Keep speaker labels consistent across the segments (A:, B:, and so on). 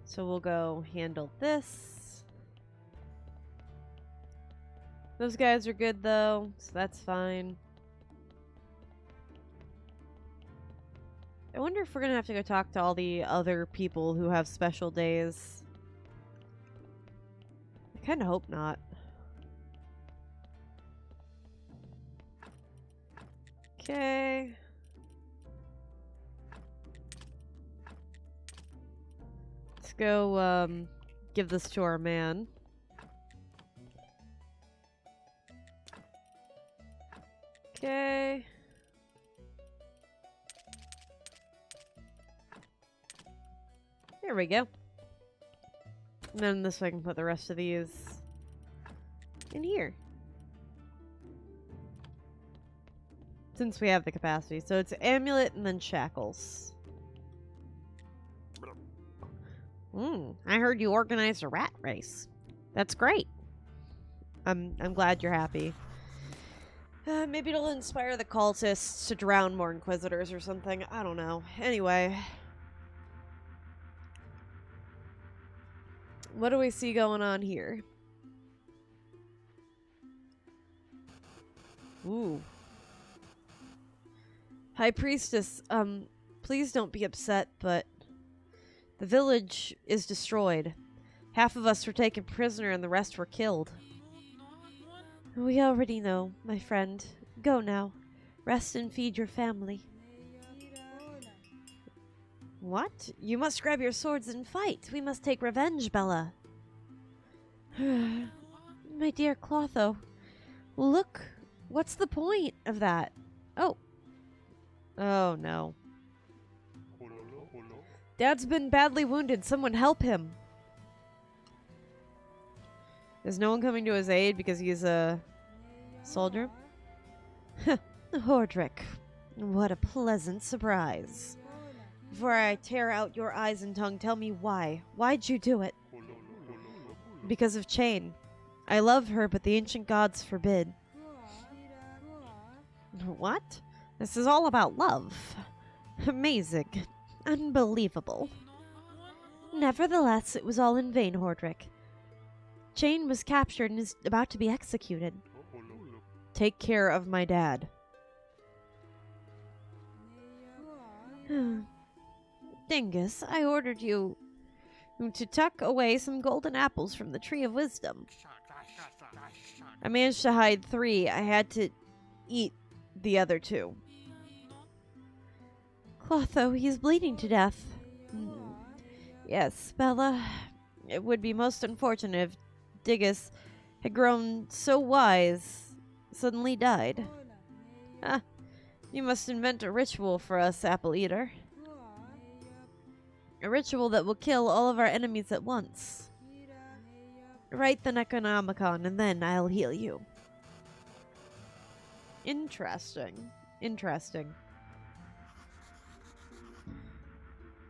A: So we'll go handle this. Those guys are good though, so that's fine. I wonder if we're gonna have to go talk to all the other people who have special days. I kinda hope not. Okay. Let's go, give this to our man. Okay. There we go. And then this way I can put the rest of these in here. Since we have the capacity. So it's amulet and then shackles. I heard you organized a rat race. That's great. I'm glad you're happy. Maybe it'll inspire the cultists to drown more inquisitors or something. I don't know. Anyway. What do we see going on here? Ooh. High Priestess, please don't be upset, but the village is destroyed. Half of us were taken prisoner and the rest were killed. We already know, my friend. Go now. Rest and feed your family. What? You must grab your swords and fight. We must take revenge, Bella. My dear Clotho. Look. What's the point of that? Oh. Oh, no. Dad's been badly wounded. Someone help him. Is no one coming to his aid because he's a soldier? Hordrick. What a pleasant surprise. Before I tear out your eyes and tongue, tell me why. Why'd you do it? Because of Chain. I love her, but the ancient gods forbid. What? This is all about love. Amazing. Unbelievable. Nevertheless, it was all in vain, Hordrick. Chain was captured and is about to be executed. Take care of my dad. Dingus, I ordered you to tuck away some golden apples from the Tree of Wisdom. I managed to hide 3. I had to eat the other 2. Clotho, he's bleeding to death. Yes, Bella. It would be most unfortunate if Dingus had grown so wise, suddenly died. Ah, you must invent a ritual for us, Apple Eater. A ritual that will kill all of our enemies at once. Write the Necronomicon, and then I'll heal you. Interesting. Interesting.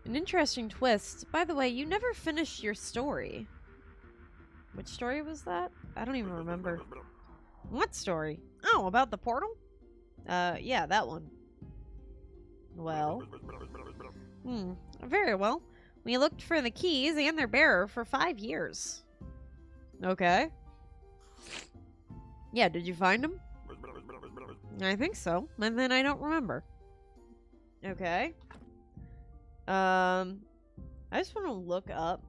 A: An interesting twist. By the way, you never finished your story. Which story was that? I don't even remember. What story? Oh, about the portal? Yeah, that one. Well. Very well. We looked for the keys and their bearer for 5 years. Okay. Yeah, did you find them? I think so. And then I don't remember. Okay. I just want to look up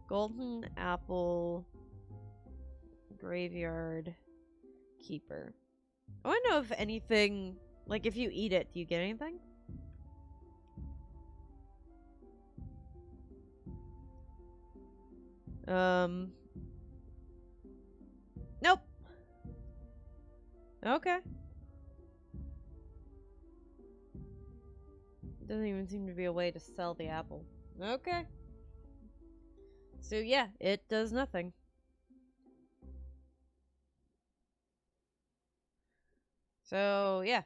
A: Golden Apple Graveyard Keeper. I want to know if anything, like if you eat it, do you get anything? Nope. Okay. Doesn't even seem to be a way to sell the apple. Okay. So yeah, it does nothing. So yeah.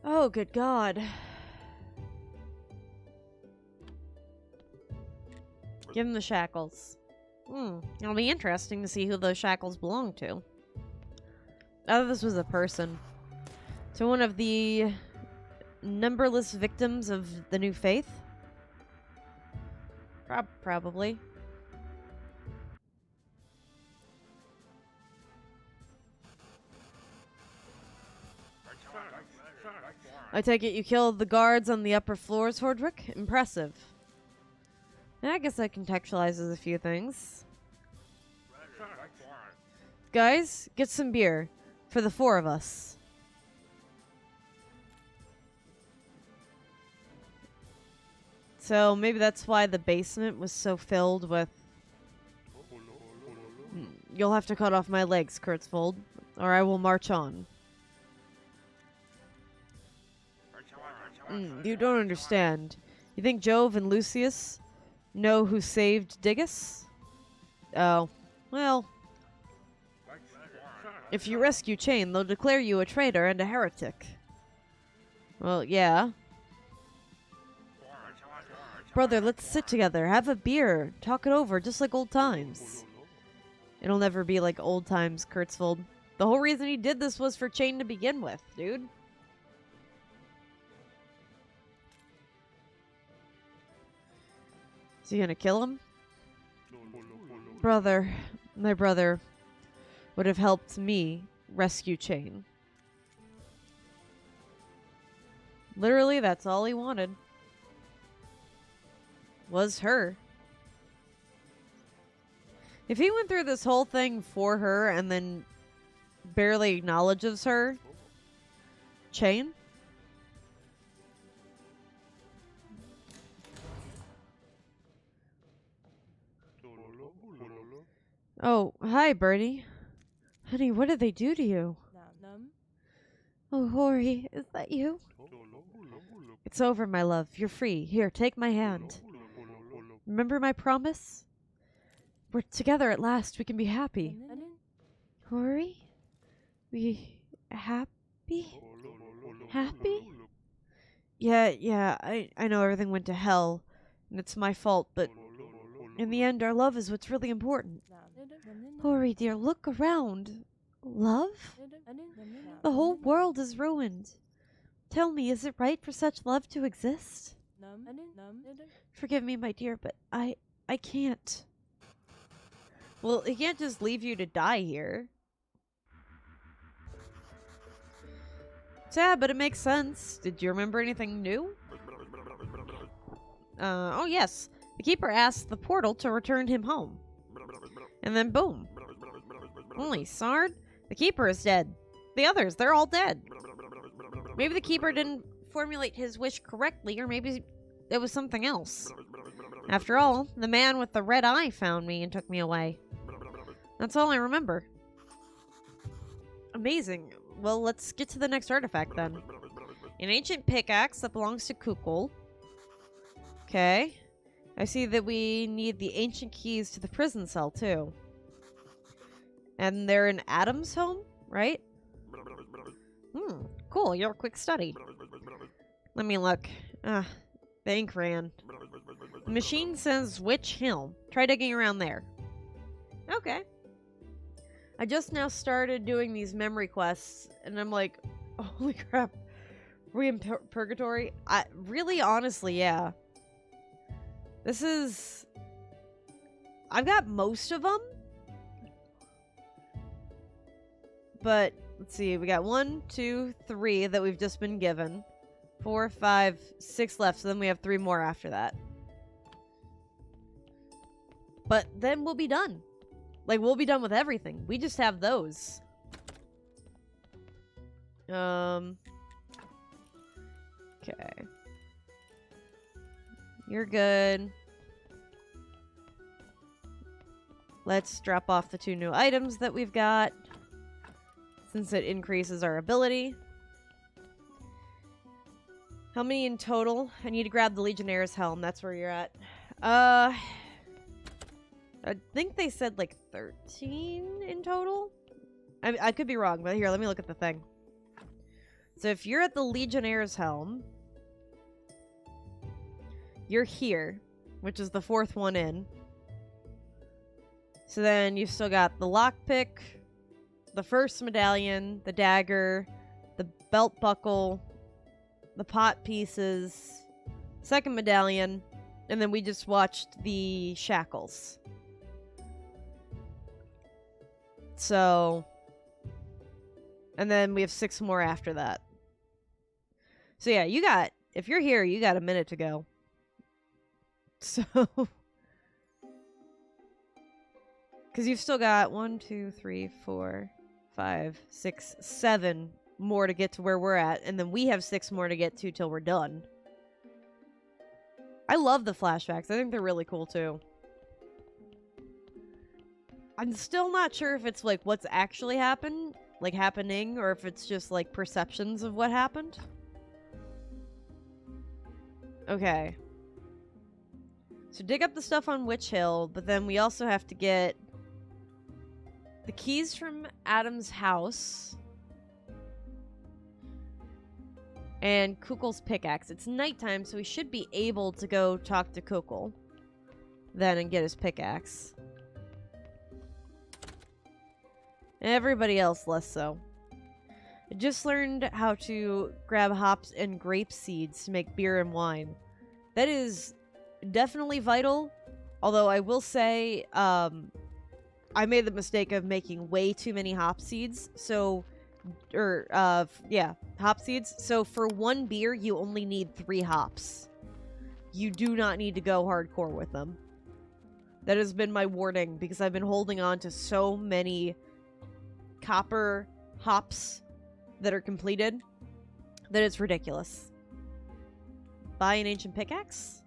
A: Oh, good God. Give him the shackles. It'll be interesting to see who those shackles belong to. I thought this was a person. To one of the numberless victims of the new faith? Probably. I take it you killed the guards on the upper floors, Hordrick? Impressive. I guess that contextualizes a few things. Guys, get some beer. For the 4 of us. So maybe that's why the basement was so filled with... You'll have to cut off my legs, Kurtzvold, or I will march on. You don't understand. You think Jove and Lucius know who saved Diggus? Oh, well... If you rescue Chain, they'll declare you a traitor and a heretic. Well, yeah. Brother, let's sit together, have a beer, talk it over, just like old times. It'll never be like old times, Kurtzvold. The whole reason he did this was for Chain to begin with, dude. Is he gonna kill him? Brother, my brother would have helped me rescue Chain. Literally, that's all he wanted. Was her. If he went through this whole thing for her and then barely acknowledges her, Chain? Oh, hi, Bertie. Honey, what did they do to you? Oh, Hori, is that you? It's over, my love. You're free. Here, take my hand. Remember my promise? We're together at last. We can be happy. Hori? We happy? Happy? Yeah, I know everything went to hell, and it's my fault, but in the end, our love is what's really important. Hori, dear, look around. Love? The whole world is ruined. Tell me, is it right for such love to exist? Forgive me, my dear, but I can't. Well, he can't just leave you to die here. Sad, but it makes sense. Did you remember anything new? Oh yes. The Keeper asked the portal to return him home. And then boom. Holy Sard, the Keeper is dead. The others, they're all dead. Maybe the Keeper didn't formulate his wish correctly, or maybe it was something else. After all, the man with the red eye found me and took me away. That's all I remember. Amazing. Well, let's get to the next artifact then. An ancient pickaxe that belongs to Kukul. Okay. I see that we need the ancient keys to the prison cell, too. And they're in Adam's home, right? Cool. You're a quick study. Let me look. The ink ran. The machine says Witch Hill. Try digging around there. Okay. I just now started doing these memory quests, and I'm like, holy crap. Are we in purgatory? Really, honestly, yeah. This is... I've got most of them. But, let's see. We got 1, 2, 3 that we've just been given. 4, 5, 6 left. So then we have 3 more after that. But then we'll be done. Like, we'll be done with everything. We just have those. Okay. You're good. Let's drop off the 2 new items that we've got, since it increases our ability. How many in total? I need to grab the Legionnaire's helm. That's where you're at. I think they said like 13 in total. I could be wrong, but here, let me look at the thing. So if you're at the Legionnaire's helm, you're here, which is the 4th one in. So then you've still got the lockpick, the first medallion, the dagger, the belt buckle, the pot pieces, second medallion, and then we just watched the shackles. So, and then we have 6 more after that. So yeah, if you're here, you got a minute to go. So, because you've still got 1, 2, 3, 4, 5, 6, 7 more to get to where we're at, and then we have 6 more to get to till we're done. I love the flashbacks. I think they're really cool too. I'm still not sure if it's like what's actually happening, or if it's just like perceptions of what happened. Okay. So dig up the stuff on Witch Hill, but then we also have to get the keys from Adam's house and Kukul's pickaxe. It's nighttime, so we should be able to go talk to Kukul then and get his pickaxe. Everybody else less so. I just learned how to grab hops and grape seeds to make beer and wine. That is definitely vital. Although I will say, I made the mistake of making way too many hop seeds. So, hop seeds. So for 1 beer, you only need 3 hops. You do not need to go hardcore with them. That has been my warning because I've been holding on to so many copper hops that are completed that it's ridiculous. Buy an ancient pickaxe?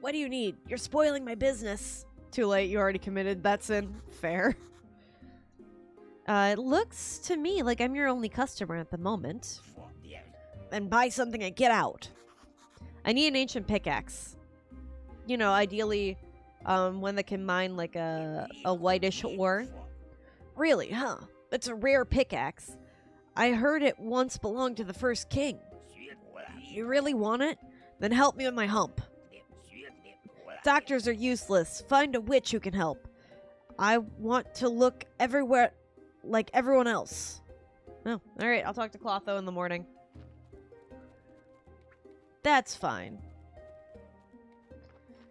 A: What do you need? You're spoiling my business. Too late, you already committed that sin. Fair. It looks to me like I'm your only customer at the moment. Then buy something and get out. I need an ancient pickaxe. You know, ideally, one that can mine like a whitish ore. Really, huh? It's a rare pickaxe. I heard it once belonged to the first king. You really want it? Then help me with my hump. Doctors are useless. Find a witch who can help. I want to look everywhere like everyone else. Oh, alright, I'll talk to Clotho in the morning. That's fine.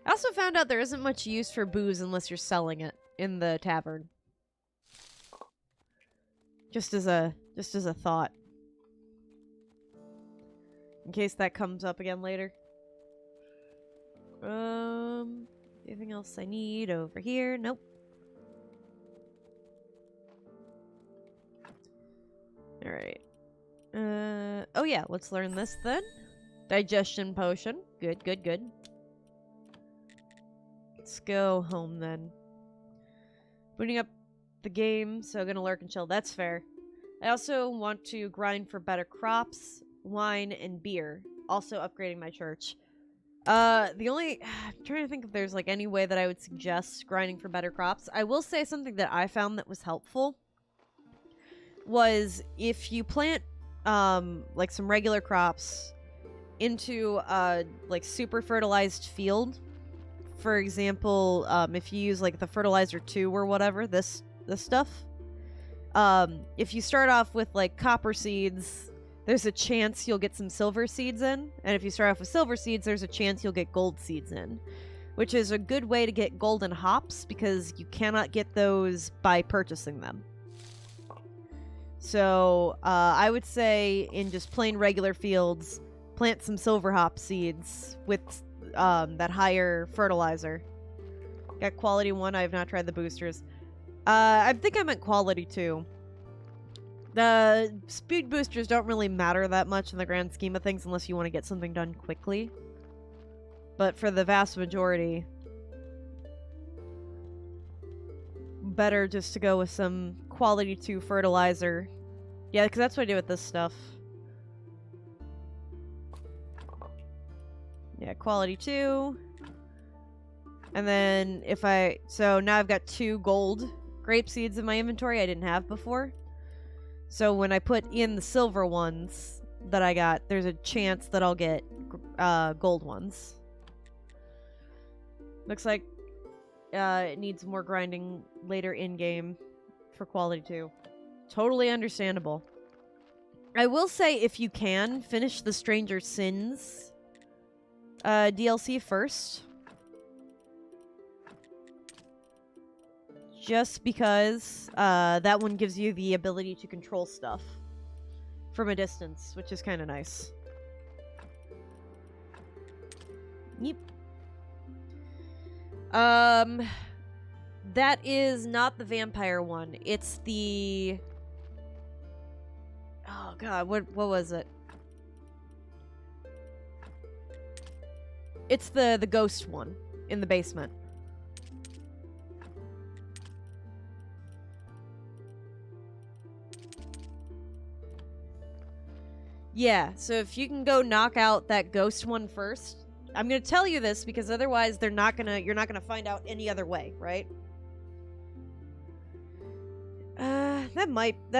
A: I also found out there isn't much use for booze unless you're selling it in the tavern. Just as a thought. In case that comes up again later. Anything else I need over here? Nope. Alright. Oh yeah, let's learn this then. Digestion potion. Good, good, good. Let's go home then. Booting up the game, so gonna lurk and chill. That's fair. I also want to grind for better crops, wine, and beer. Also upgrading my church. I'm trying to think if there's like any way that I would suggest grinding for better crops. I will say something that I found that was helpful was if you plant like some regular crops into like super fertilized field. For example, if you use like the fertilizer 2 or whatever, this stuff. If you start off with like copper seeds, there's a chance you'll get some silver seeds in. And if you start off with silver seeds, there's a chance you'll get gold seeds in. Which is a good way to get golden hops because you cannot get those by purchasing them. So, I would say in just plain regular fields, plant some silver hop seeds with that higher fertilizer. Got quality 1. I have not tried the boosters. I think I meant quality 2. The speed boosters don't really matter that much in the grand scheme of things unless you want to get something done quickly. But for the vast majority, better just to go with some quality 2 fertilizer. Yeah, because that's what I do with this stuff. Yeah, quality 2. And then so now I've got 2 gold grape seeds in my inventory I didn't have before. So when I put in the silver ones that I got, there's a chance that I'll get gold ones. Looks like it needs more grinding later in-game for quality 2. Totally understandable. I will say, if you can, finish the Stranger Sins DLC first. Just because that one gives you the ability to control stuff from a distance, which is kind of nice. Yep. That is not the vampire one. It's the... Oh god, what was it? It's the ghost one in the basement. Yeah, so if you can go knock out that ghost one first, I'm gonna tell you this because otherwise you're not gonna find out any other way, right? That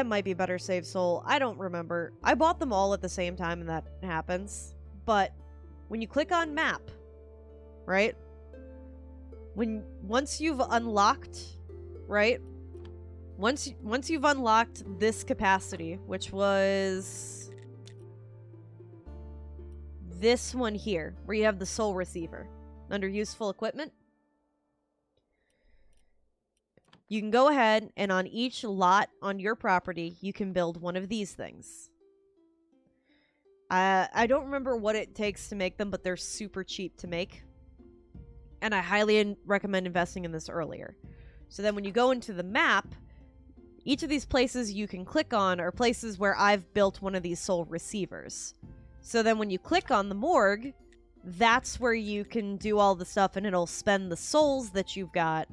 A: might be better save soul. I don't remember. I bought them all at the same time and that happens. But when you click on map, right? Once you've unlocked, right? Once you've unlocked this capacity, which was this one here, where you have the soul receiver under useful equipment, you can go ahead and on each lot on your property, you can build one of these things. I don't remember what it takes to make them, but they're super cheap to make. And I highly recommend investing in this earlier. So then when you go into the map, each of these places you can click on are places where I've built one of these soul receivers. So then when you click on the morgue, that's where you can do all the stuff and it'll spend the souls that you've got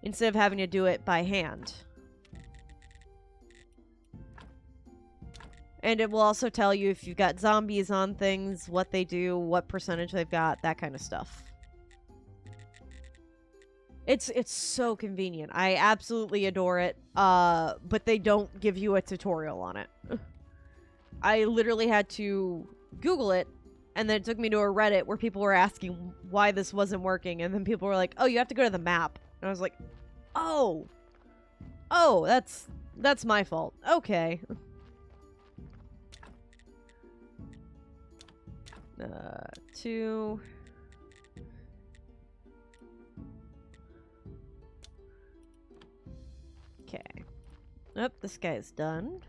A: instead of having to do it by hand. And it will also tell you if you've got zombies on things, what they do, what percentage they've got, that kind of stuff. It's so convenient. I absolutely adore it. But they don't give you a tutorial on it. I literally had to Google it, and then it took me to a Reddit where people were asking why this wasn't working, and then people were like, "Oh, you have to go to the map." And I was like, "Oh, that's my fault." Okay. 2. Okay. Oh, this guy's done.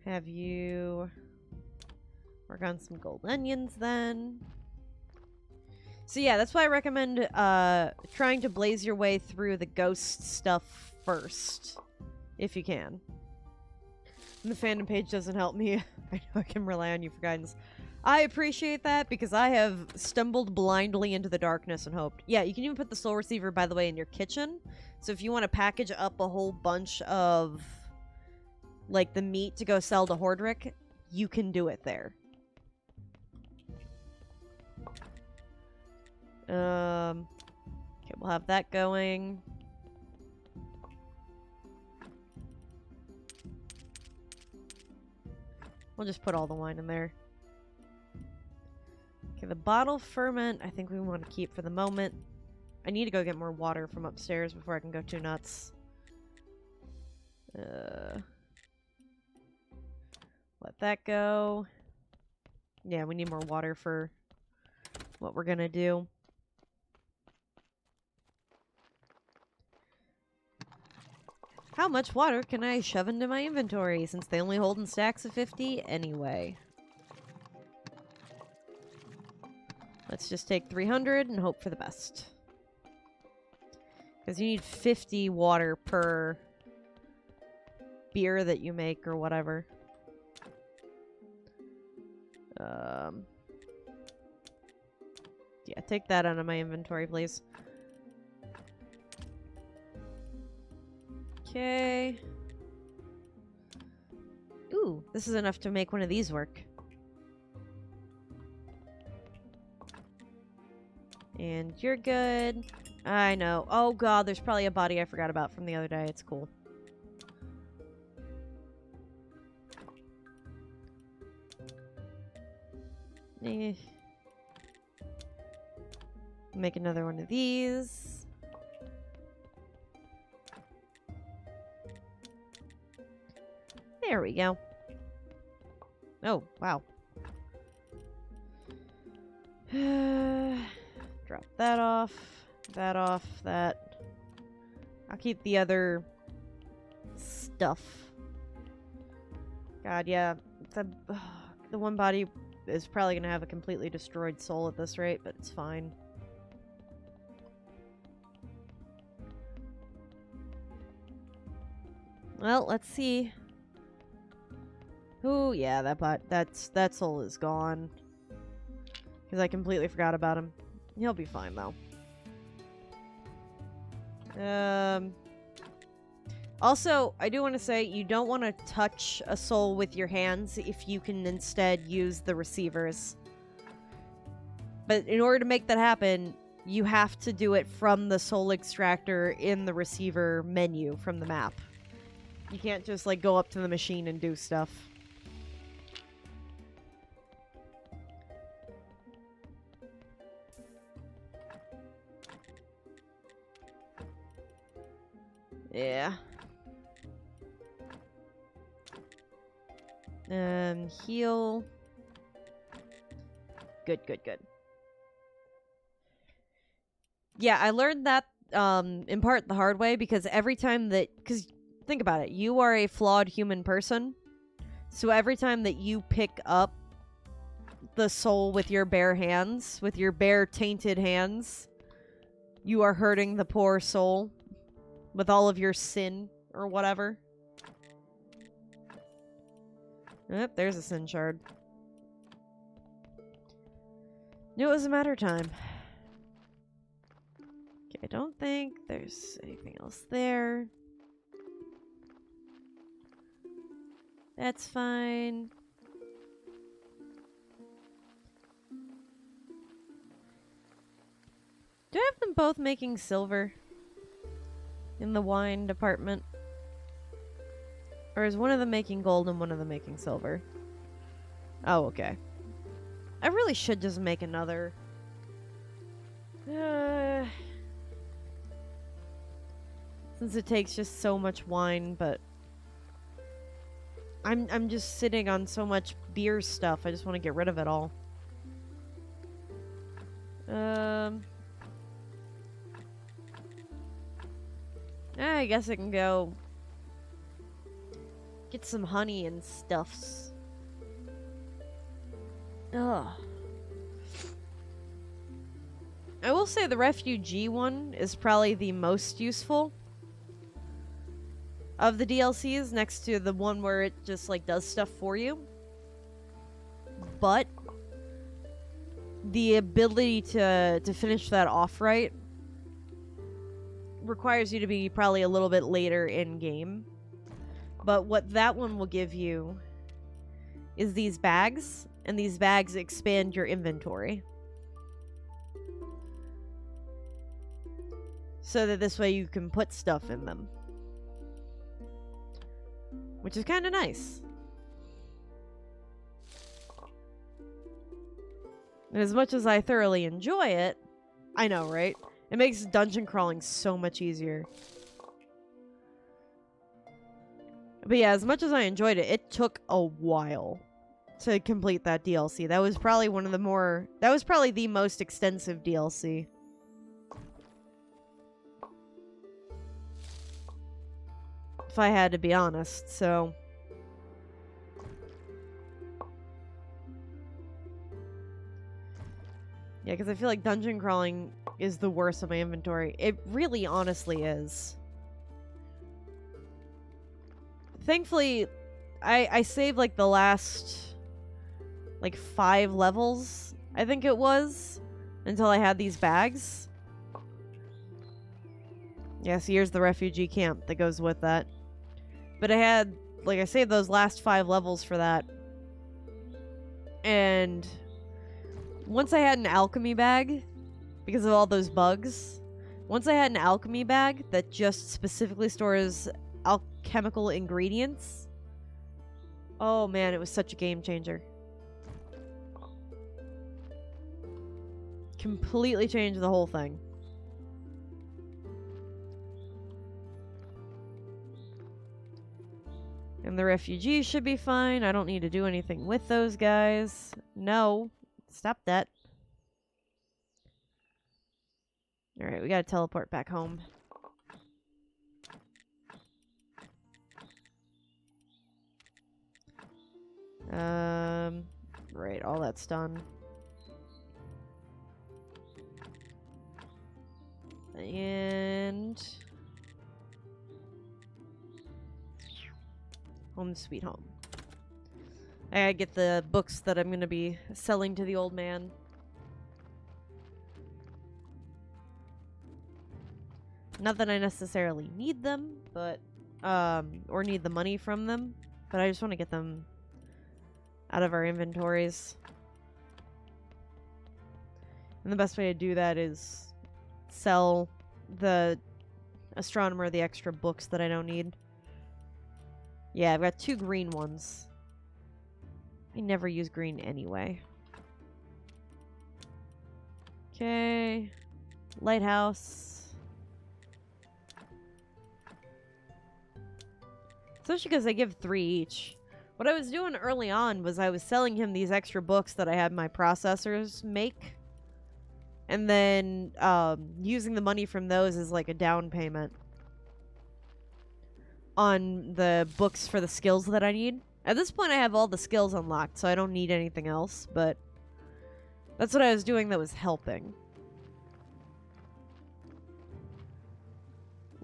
A: Have you work on some gold onions then. So yeah, that's why I recommend trying to blaze your way through the ghost stuff first, if you can. And the fandom page doesn't help me. I know I can rely on you for guidance. I appreciate that because I have stumbled blindly into the darkness and hoped. Yeah, you can even put the soul receiver, by the way, in your kitchen. So if you want to package up a whole bunch of, like, the meat to go sell to Hordrick, you can do it there. Okay, we'll have that going. We'll just put all the wine in there. Okay, the bottle ferment, I think we want to keep for the moment. I need to go get more water from upstairs before I can go too nuts. Let that go. Yeah, we need more water for what we're gonna do. How much water can I shove into my inventory since they only hold in stacks of 50 anyway? Let's just take 300 and hope for the best. Because you need 50 water per beer that you make or whatever. Yeah, take that out of my inventory, please. Okay. Ooh, this is enough to make one of these work. And you're good. I know. Oh god, there's probably a body I forgot about from the other day. It's cool. Make another one of these. There we go. Oh, wow. Drop that off, that. I'll keep the other stuff. God, yeah. The one body is probably going to have a completely destroyed soul at this rate, but it's fine. Well, let's see. Ooh, yeah, that soul is gone. Because I completely forgot about him. He'll be fine, though. Also, I do want to say, you don't want to touch a soul with your hands if you can instead use the receivers. But in order to make that happen, you have to do it from the soul extractor in the receiver menu from the map. You can't just, like, go up to the machine and do stuff. Yeah. Heal. Good. Yeah, I learned that, in part the hard way, because every time that... Because, think about it. You are a flawed human person. So every time that you pick up the soul with your bare hands, with your bare tainted hands, you are hurting the poor soul with all of your sin or whatever. Yep, there's a sin shard. Knew it was a matter of time. Okay, I don't think there's anything else there. That's fine. Do I have them both making silver in the wine department? Or is one of them making gold and one of them making silver? Oh, okay. I really should just make another. Since it takes just so much wine, but I'm just sitting on so much beer stuff. I just want to get rid of it all. I guess I can go get some honey and stuffs. Ugh. I will say the refugee one is probably the most useful of the DLCs, next to the one where it just like does stuff for you. But the ability to finish that off right requires you to be probably a little bit later in game. But what that one will give you is these bags, and these bags expand your inventory. So that this way you can put stuff in them. Which is kind of nice. And as much as I thoroughly enjoy it, I know, right? It makes dungeon crawling so much easier. But yeah, as much as I enjoyed it, it took a while to complete that DLC. That was probably one of the more... That was probably the most extensive DLC. If I had to be honest, so... Yeah, because I feel like dungeon crawling is the worst of my inventory. It really honestly is. Thankfully, I saved like the last like 5 levels, I think it was, until I had these bags. Yeah, so here's the refugee camp that goes with that. But I had, like, I saved those last 5 levels for that. And once I had an alchemy bag, because of all those bugs, once I had an alchemy bag that just specifically stores alchemical ingredients, oh man, it was such a game changer. completely change the whole thing. And the refugees should be fine. I don't need to do anything with those guys. No. Stop that. Alright, we gotta teleport back home. Right, all that's done. And... home sweet home. I gotta get the books that I'm gonna be selling to the old man. Not that I necessarily need them, but, or need the money from them, but I just want to get them out of our inventories. And the best way to do that is sell the astronomer the extra books that I don't need. Yeah, I've got 2 green ones. I never use green anyway. Okay. Lighthouse. Especially because they give 3 each. What I was doing early on was I was selling him these extra books that I had my processors make. And then using the money from those as like a down payment on the books for the skills that I need. At this point I have all the skills unlocked, so I don't need anything else, but that's what I was doing that was helping.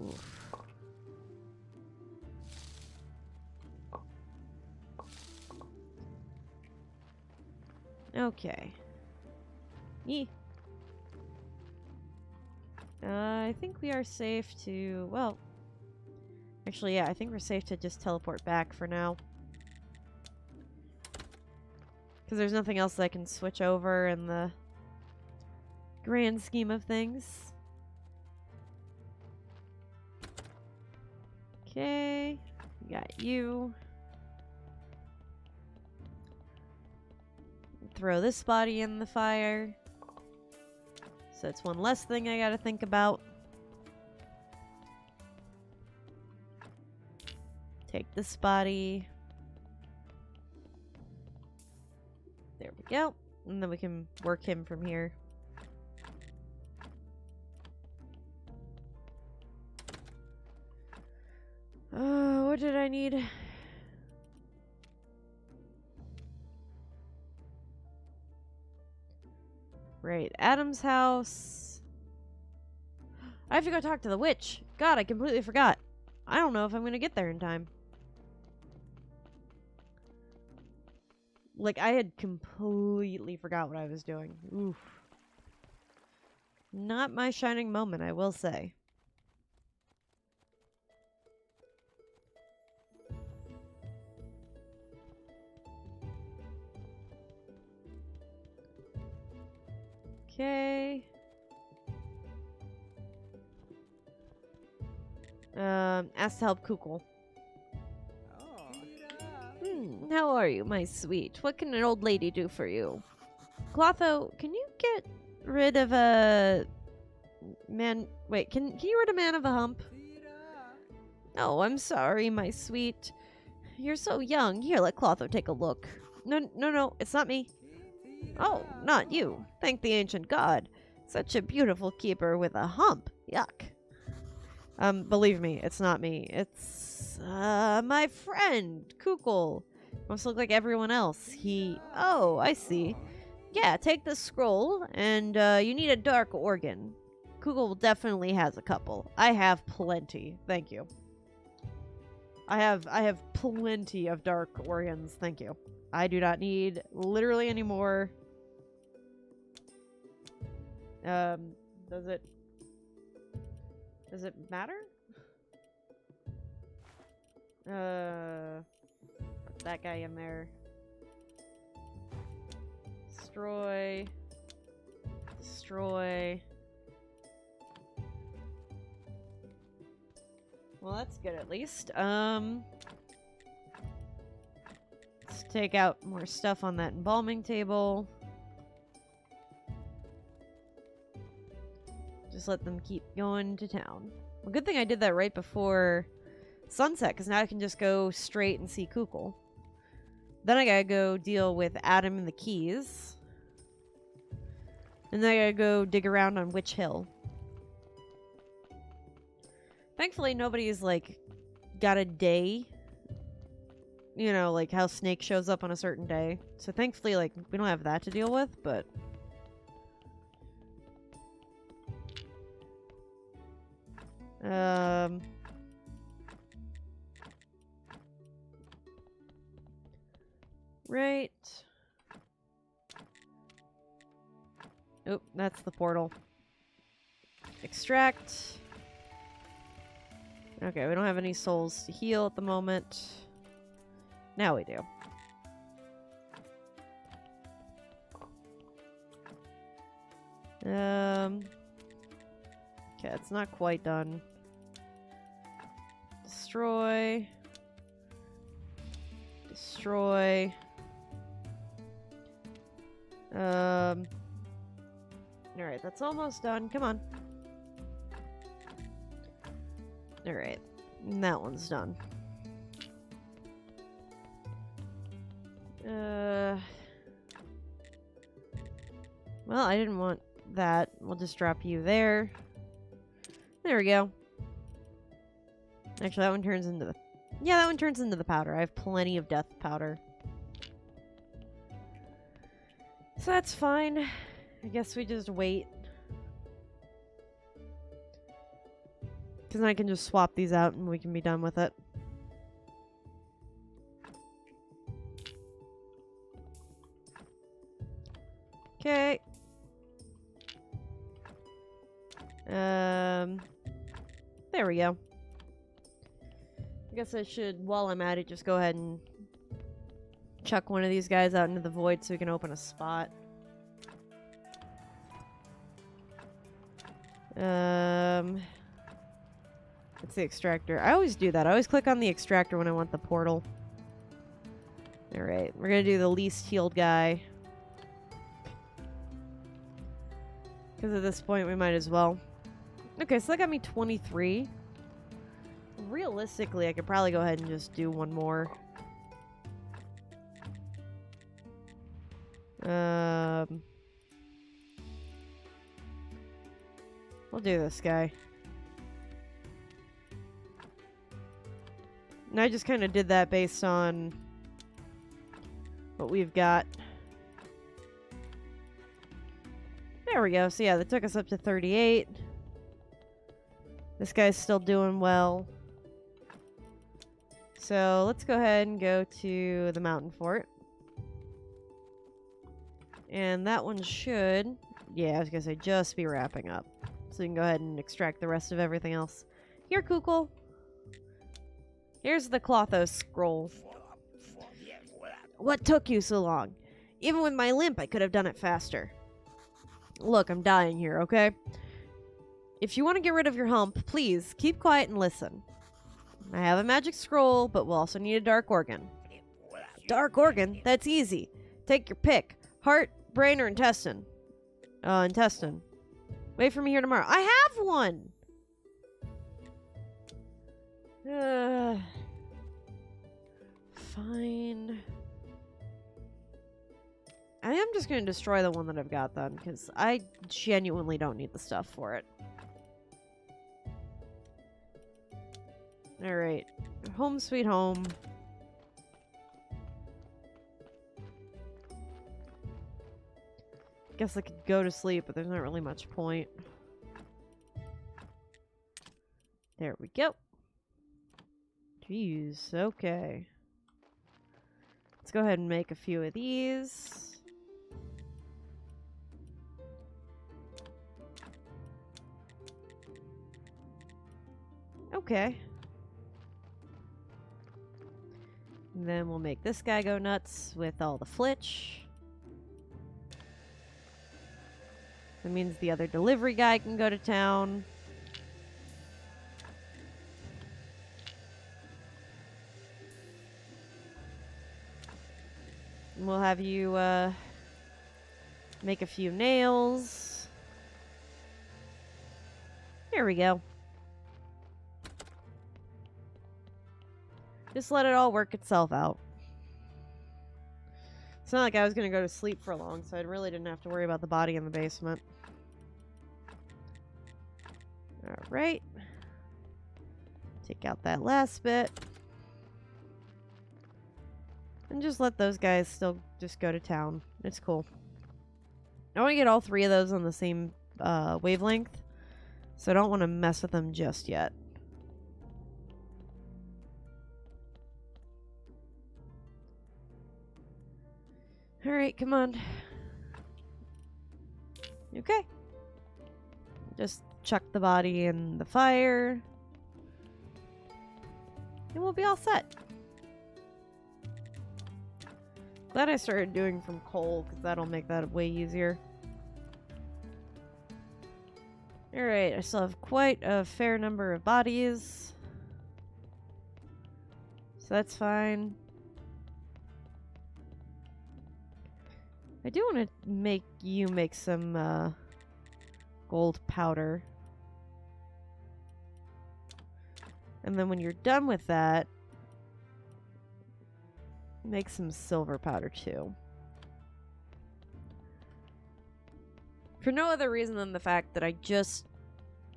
A: Oof. Okay. Yee. I think we are safe to... well... actually, yeah, I think we're safe to just teleport back for now. Because there's nothing else that I can switch over in the grand scheme of things. Okay. We got you. Throw this body in the fire. So it's one less thing I gotta think about. Take this body. There we go. And then we can work him from here. Oh, what did I need? Right, Adam's house. I have to go talk to the witch. God, I completely forgot. I don't know if I'm gonna get there in time. Like, I had completely forgot what I was doing. Oof. Not my shining moment, I will say. Okay. Ask to help Kukul. How are you, my sweet? What can an old lady do for you? Clotho, can you get rid of a... man... wait, can you rid a man of a hump? Oh, I'm sorry, my sweet. You're so young. Here, let Clotho take a look. No, it's not me. Oh, not you. Thank the ancient god. Such a beautiful keeper with a hump. Yuck. Believe me, it's not me. It's, my friend, Kukul. Must look like everyone else. Oh, I see. Yeah, take this scroll, and, you need a dark organ. Kukul definitely has a couple. I have plenty. Thank you. I have plenty of dark organs. Thank you. I do not need literally any more. Does it matter? Put that guy in there. Destroy. Destroy. Well, that's good at least. Let's take out more stuff on that embalming table. Just let them keep going to town. Well, good thing I did that right before sunset, because now I can just go straight and see Kukul. Then I gotta go deal with Adam and the keys. And then I gotta go dig around on Witch Hill. Thankfully, nobody's, like, got a day. You know, like how Snake shows up on a certain day. So thankfully, like, we don't have that to deal with, but... Right. Oh, that's the portal. Extract. Okay, we don't have any souls to heal at the moment. Now we do. Okay, it's not quite done. Destroy. Destroy. Alright, that's almost done. Come on. Alright. That one's done. Well, I didn't want that. We'll just drop you there. There we go. Actually, that one turns into the... Yeah, that one turns into the powder. I have plenty of death powder. So that's fine. I guess we just wait. Because then I can just swap these out and we can be done with it. Okay. There we go. I guess I should, while I'm at it, just go ahead and chuck one of these guys out into the void so we can open a spot. It's the extractor. I always do that. I always click on the extractor when I want the portal. Alright, we're gonna do the least healed guy. Because at this point we might as well. Okay, so that got me 23. Realistically, I could probably go ahead and just do one more. We'll do this guy. And I just kind of did that based on what we've got. There we go. So yeah, that took us up to 38. This guy's still doing well. So let's go ahead and go to the mountain fort. And that one should, yeah, I was gonna say, just be wrapping up. So we can go ahead and extract the rest of everything else. Here, Kukul. Here's the Klothos scroll. What took you so long? Even with my limp, I could have done it faster. Look, I'm dying here, okay? If you want to get rid of your hump, please, keep quiet and listen. I have a magic scroll, but we'll also need a dark organ. Dark organ? That's easy. Take your pick. Heart, brain, or intestine? Intestine. Wait for me here tomorrow. I have one! Fine. I am just going to destroy the one that I've got then, because I genuinely don't need the stuff for it. Alright. Home sweet home. Guess I could go to sleep, but there's not really much point. There we go. Jeez, okay. Let's go ahead and make a few of these. Okay. And then we'll make this guy go nuts with all the flitch. That means the other delivery guy can go to town. And we'll have you make a few nails. Here we go. Just let it all work itself out. It's not like I was going to go to sleep for long, so I really didn't have to worry about the body in the basement. Alright. Take out that last bit. And just let those guys still just go to town. It's cool. I want to get all 3 of those on the same wavelength, so I don't want to mess with them just yet. Alright, come on. Okay. Just chuck the body in the fire. And we'll be all set. Glad I started doing from coal, because that'll make that way easier. Alright, I still have quite a fair number of bodies. So that's fine. I do want to make you make some gold powder. And then when you're done with that, make some silver powder too. For no other reason than the fact that I just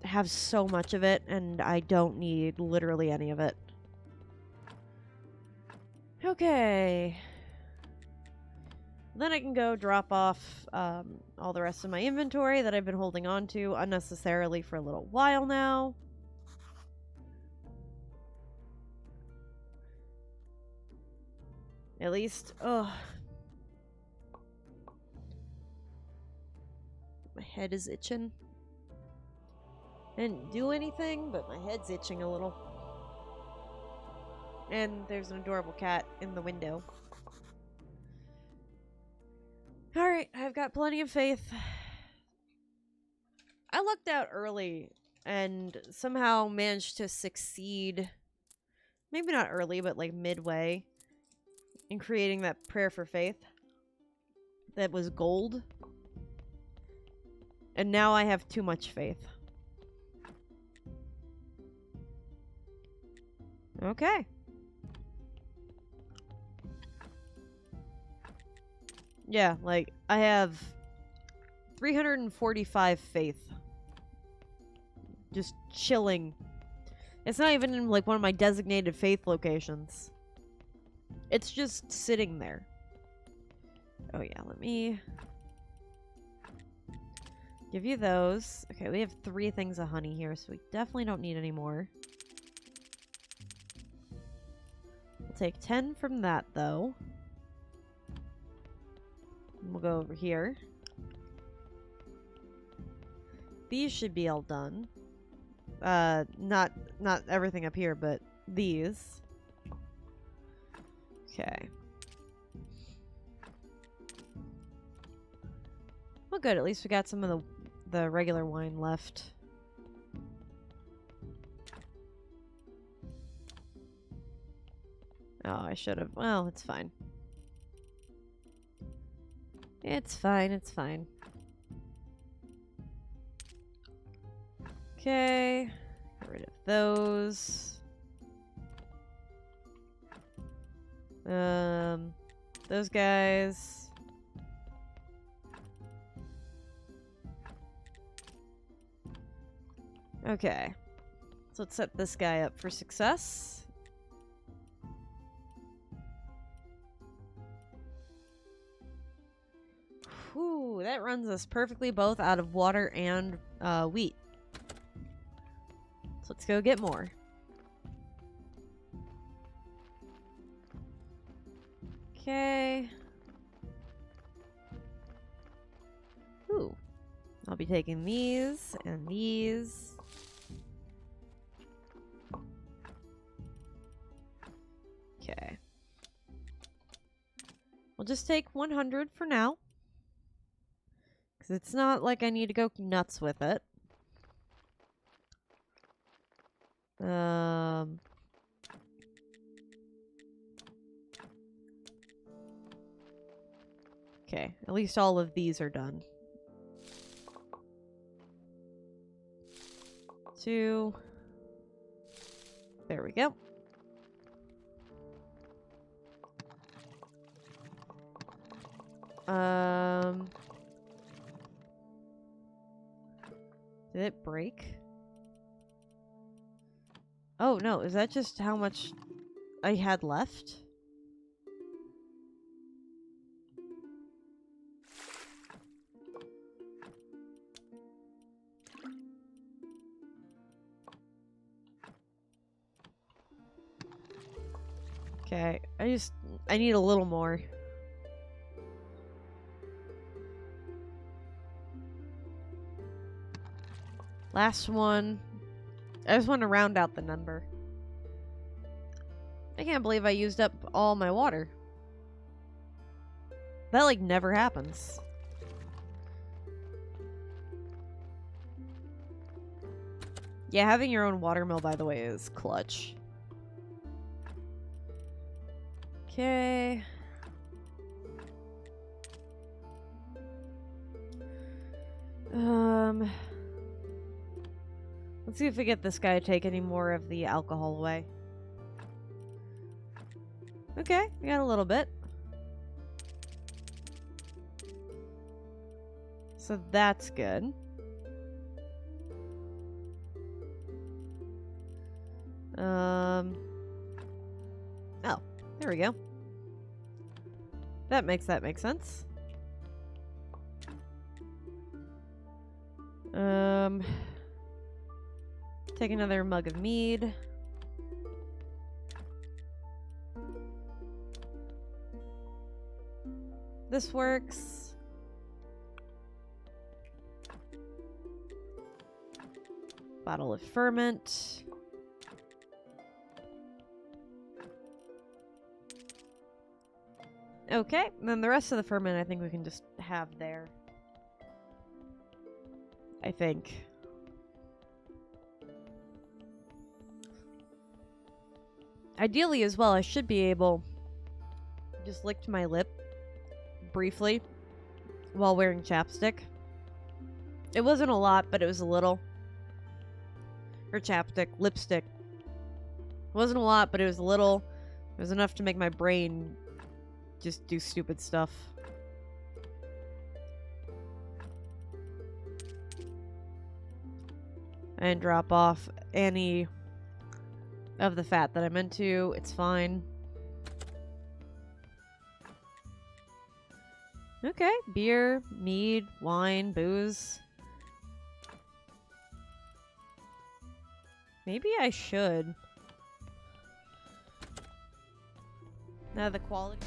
A: have so much of it and I don't need literally any of it. Okay. Then I can go drop off all the rest of my inventory that I've been holding on to unnecessarily for a little while now. At least, oh. My head is itching. I didn't do anything, but my head's itching a little. And there's an adorable cat in the window. Alright, I've got plenty of faith. I lucked out early and somehow managed to succeed. Maybe not early, but like midway. In creating that prayer for faith. That was gold. And now I have too much faith. Okay. Yeah, like, I have 345 faith. Just chilling. It's not even in, like, one of my designated faith locations. It's just sitting there. Oh, yeah, let me give you those. Okay, we have 3 things of honey here, so we definitely don't need any more. We'll take 10 from that, though. We'll go over here. These should be all done. Not everything up here, but these. Okay. Well, good. At least we got some of the regular wine left. Oh, I should have. Well, it's fine. It's fine, it's fine. Okay. Get rid of those. Those guys. Okay. So let's set this guy up for success. Whew, that runs us perfectly both out of water and wheat. So let's go get more. Okay. Ooh. I'll be taking these and these. Okay. We'll just take 100 for now. Because it's not like I need to go nuts with it. Okay, at least all of these are done. 2. There we go. Did it break? Oh, no. Is that just how much I had left? Okay. I need a little more. Last one. I just want to round out the number. I can't believe I used up all my water. That, like, never happens. Yeah, having your own water mill, by the way, is clutch. Okay. Let's see if we get this guy to take any more of the alcohol away. Okay, we got a little bit. So that's good. Oh, there we go. That makes sense. Take another mug of mead. This works. Bottle of ferment. Okay, and then the rest of the ferment I think we can just have there. I think. Ideally as well, I should be able to just lick my lip briefly while wearing chapstick. It wasn't a lot, but it was a little. Or chapstick, lipstick. It wasn't a lot, but it was a little. It was enough to make my brain just do stupid stuff. And drop off any of the fat that I meant to. It's fine. Okay, beer, mead, wine, booze. Maybe I should. Now the quality...